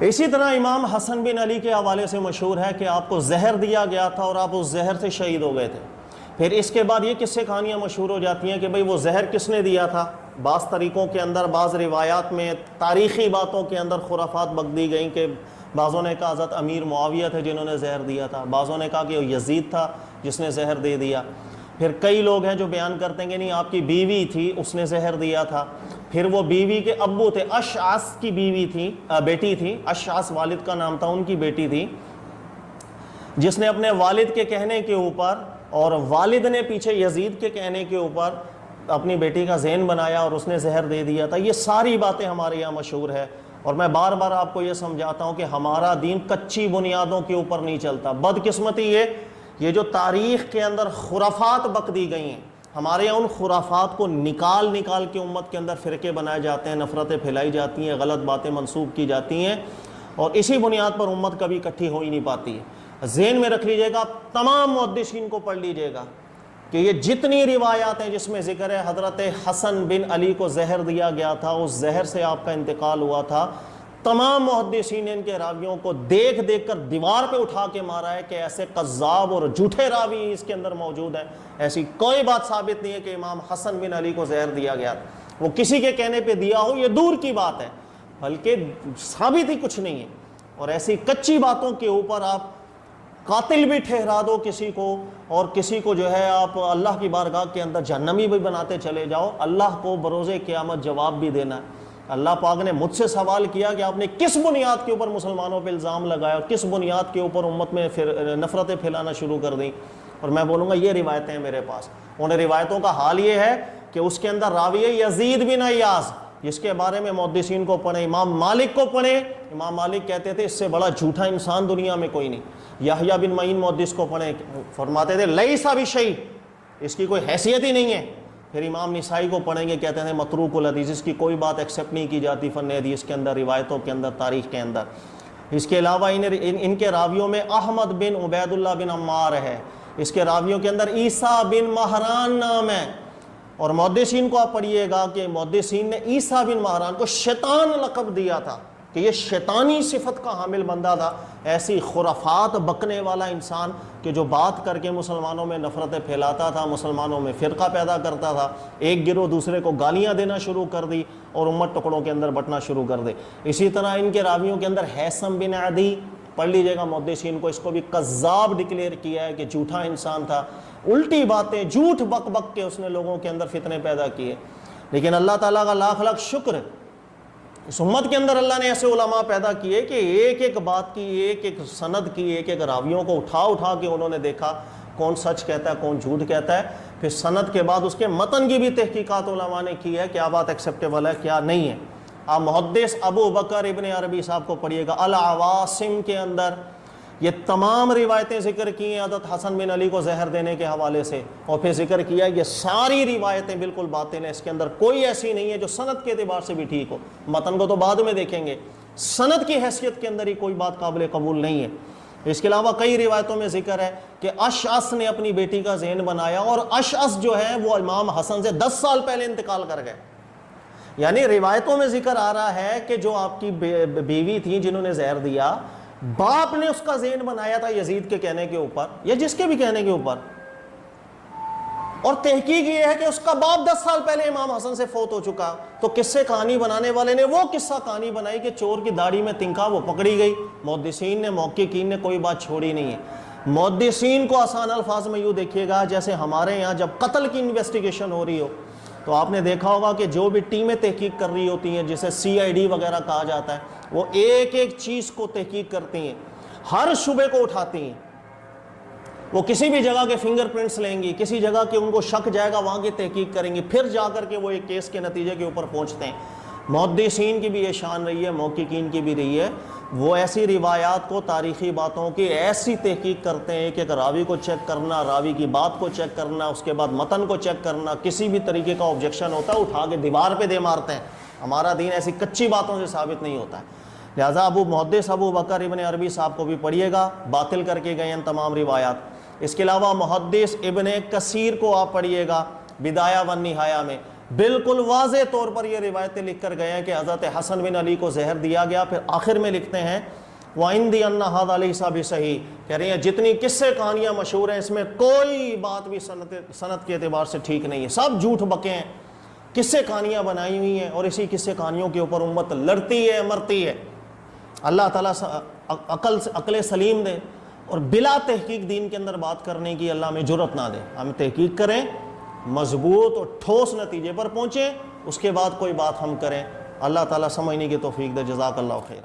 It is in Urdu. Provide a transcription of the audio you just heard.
اسی طرح امام حسن بن علی کے حوالے سے مشہور ہے کہ آپ کو زہر دیا گیا تھا اور آپ اس زہر سے شہید ہو گئے تھے۔ پھر اس کے بعد یہ قصے کہانیاں مشہور ہو جاتی ہیں کہ بھئی وہ زہر کس نے دیا تھا۔ بعض طریقوں کے اندر، بعض روایات میں، تاریخی باتوں کے اندر خرافات بک دی گئیں کہ بعضوں نے کہا حضرت امیر معاویہ تھے جنہوں نے زہر دیا تھا، بعضوں نے کہا کہ وہ یزید تھا جس نے زہر دے دیا۔ پھر کئی لوگ ہیں جو بیان کرتے ہیں کہ نہیں، آپ کی بیوی تھی اس نے زہر دیا تھا۔ پھر وہ بیوی کے ابو تھے، اشعث کی بیوی تھی، بیٹی تھی، اشعث والد کا نام تھا، ان کی بیٹی تھی، جس نے اپنے والد کے کہنے کے اوپر اور والد نے پیچھے یزید کے کہنے کے اوپر اپنی بیٹی کا ذہن بنایا اور اس نے زہر دے دیا تھا۔ یہ ساری باتیں ہمارے یہاں مشہور ہے، اور میں بار بار آپ کو یہ سمجھاتا ہوں کہ ہمارا دین کچی بنیادوں کے اوپر نہیں چلتا۔ بدقسمتی یہ جو تاریخ کے اندر خرافات بک دی گئی ہیں، ہمارے یہاں ان خرافات کو نکال کے امت کے اندر فرقے بنائے جاتے ہیں، نفرتیں پھیلائی جاتی ہیں، غلط باتیں منسوب کی جاتی ہیں، اور اسی بنیاد پر امت کبھی اکٹھی ہو ہی نہیں پاتی ہے۔ ذہن میں رکھ لیجئے گا، تمام محدثین کو پڑھ لیجئے گا کہ یہ جتنی روایات ہیں جس میں ذکر ہے حضرت حسن بن علی کو زہر دیا گیا تھا، اس زہر سے آپ کا انتقال ہوا تھا، تمام محدثین نے ان کے راویوں کو دیکھ کر دیوار پہ اٹھا کے مارا ہے کہ ایسے قذاب اور جھوٹے راوی اس کے اندر موجود ہیں۔ ایسی کوئی بات ثابت نہیں ہے کہ امام حسن بن علی کو زہر دیا گیا تھا۔ وہ کسی کے کہنے پہ دیا ہو یہ دور کی بات ہے، بلکہ ثابت ہی کچھ نہیں ہے۔ اور ایسی کچی باتوں کے اوپر آپ قاتل بھی ٹھہرا دو کسی کو، اور کسی کو جو ہے آپ اللہ کی بارگاہ کے اندر جہنمی بھی بناتے چلے جاؤ، اللہ کو بروز قیامت جواب بھی دینا ہے۔ اللہ پاک نے مجھ سے سوال کیا کہ آپ نے کس بنیاد کے اوپر مسلمانوں پہ الزام لگایا اور کس بنیاد کے اوپر امت میں نفرتیں پھیلانا شروع کر دیں، اور میں بولوں گا یہ روایتیں ہیں میرے پاس۔ ان روایتوں کا حال یہ ہے کہ اس کے اندر راوی ہے یزید بن ایاز، جس کے بارے میں محدثین کو پڑھیں، امام مالک کو پڑھیں، امام مالک کہتے تھے اس سے بڑا جھوٹا انسان دنیا میں کوئی نہیں۔ یحییٰ بن معین محدث کو پڑھیں، فرماتے تھے لیس بشیء، اس کی کوئی حیثیت ہی نہیں ہے۔ پھر امام نسائی کو پڑھیں گے، کہتے ہیں متروک الحدیث، اس کی کوئی بات ایکسیپٹ نہیں کی جاتی فن حدیث کے اندر، روایتوں کے اندر، تاریخ کے اندر۔ اس کے علاوہ ان کے راویوں میں احمد بن عبید اللہ بن عمار ہے، اس کے راویوں کے اندر عیسیٰ بن مہران نام ہے، اور محدثین کو آپ پڑھیے گا کہ محدثین نے عیسیٰ بن مہران کو شیطان لقب دیا تھا کہ یہ شیطانی صفت کا حامل بندہ تھا، ایسی خرافات بکنے والا انسان کہ جو بات کر کے مسلمانوں میں نفرتیں پھیلاتا تھا، مسلمانوں میں فرقہ پیدا کرتا تھا، ایک گروہ دوسرے کو گالیاں دینا شروع کر دی اور امت ٹکڑوں کے اندر بٹنا شروع کر دے۔ اسی طرح ان کے راویوں کے اندر حیثم بن عدی، پڑھ لیجئے گا محدثین کو، اس کو بھی قذاب ڈکلیئر کیا ہے کہ جھوٹا انسان تھا، الٹی باتیں جھوٹ بک بک کے اس نے لوگوں کے اندر فتنے پیدا کیے۔ لیکن اللہ تعالیٰ کا لاکھ لاکھ شکر ہے، اس امت کے اندر اللہ نے ایسے علماء پیدا کیے کہ ایک ایک بات کی، ایک ایک سند کی، ایک ایک راویوں کو اٹھا کے انہوں نے دیکھا کون سچ کہتا ہے کون جھوٹ کہتا ہے، پھر سند کے بعد اس کے متن کی بھی تحقیقات علماء نے کی ہے، کیا بات ایکسیپٹیبل ہے کیا نہیں ہے۔ آپ محدث ابو بکر ابن عربی صاحب کو پڑھیے گا، العواصم کے اندر یہ تمام روایتیں ذکر کی ہیں حضرت حسن بن علی کو زہر دینے کے حوالے سے، اور پھر ذکر کیا یہ ساری روایتیں بالکل باطل ہیں، اس کے اندر کوئی ایسی نہیں ہے جو سند کے اعتبار سے بھی ٹھیک ہو۔ متن کو تو بعد میں دیکھیں گے، سند کی حیثیت کے اندر ہی کوئی بات قابل قبول نہیں ہے۔ اس کے علاوہ کئی روایتوں میں ذکر ہے کہ اشعث نے اپنی بیٹی کا ذہن بنایا، اور اشعث جو ہے وہ امام حسن سے 10 سال پہلے انتقال کر گئے۔ یعنی روایتوں میں ذکر آ رہا ہے کہ جو آپ کی بیوی تھی جنہوں نے زہر دیا، باپ نے اس کا ذہن بنایا تھا یزید کے کہنے کے اوپر یا جس کے بھی کہنے کے اوپر، اور تحقیق یہ ہے کہ اس کا باپ 10 سال پہلے امام حسن سے فوت ہو چکا۔ تو قصے کہانی بنانے والے نے وہ قصہ کہانی بنائی کہ چور کی داڑھی میں تنکا، وہ پکڑی گئی۔ محدثین نے، محققین نے کوئی بات چھوڑی نہیں ہے۔ محدثین کو آسان الفاظ میں یوں دیکھیے گا، جیسے ہمارے یہاں جب قتل کی انویسٹیگیشن ہو رہی ہو تو آپ نے دیکھا ہوگا کہ جو بھی ٹیمیں تحقیق کر رہی ہوتی ہیں، جسے CID وغیرہ کہا جاتا ہے، وہ ایک ایک چیز کو تحقیق کرتی ہیں، ہر شبے کو اٹھاتی ہیں۔ وہ کسی بھی جگہ کے فنگر پرنٹس لیں گی، کسی جگہ کے ان کو شک جائے گا وہاں کی تحقیق کریں گی، پھر جا کر کے وہ ایک کیس کے نتیجے کے اوپر پہنچتے ہیں۔ محدثین کی بھی یہ شان رہی ہے، محققین کی بھی رہی ہے، وہ ایسی روایات کو، تاریخی باتوں کی ایسی تحقیق کرتے ہیں کہ راوی کو چیک کرنا، راوی کی بات کو چیک کرنا، اس کے بعد متن کو چیک کرنا، کسی بھی طریقے کا آبجیکشن ہوتا ہے اٹھا کے دیوار پہ دے مارتے ہیں۔ ہمارا دین ایسی کچی باتوں سے ثابت نہیں ہوتا ہے۔ لہٰذا محدث ابو بکر ابن عربی صاحب کو بھی پڑھیے گا، باطل کر کے گئے ہیں تمام روایات۔ اس کے علاوہ محدث ابن کثیر کو آپ پڑھیے گا بدایہ و نہایہ میں، بالکل واضح طور پر یہ روایتیں لکھ کر گئے ہیں کہ حضرت حسن بن علی کو زہر دیا گیا. پھر آخر میں لکھتے ہیں وَعِنْدِي أَنَّ هَذَا لَيْسَ بِصَحِيحٍ, کہہ رہے ہیں جتنی قصے کہانیاں مشہور ہیں اس میں کوئی بات بھی سند کے اعتبار سے ٹھیک نہیں ہے, سب جھوٹ بکے ہیں, قصے کہانیاں بنائی ہوئی ہیں, اور اسی قصے کہانیوں کے اوپر امت لڑتی ہے, مرتی ہے. اللہ تعالیٰ عقل سلیم دے اور بلا تحقیق دین کے اندر بات کرنے کی اللہ میں جرأت نہ دے. ہم تحقیق کریں, مضبوط اور ٹھوس نتیجے پر پہنچیں, اس کے بعد کوئی بات ہم کریں. اللہ تعالیٰ سمجھنے کی توفیق دے. جزاک اللہ خیر.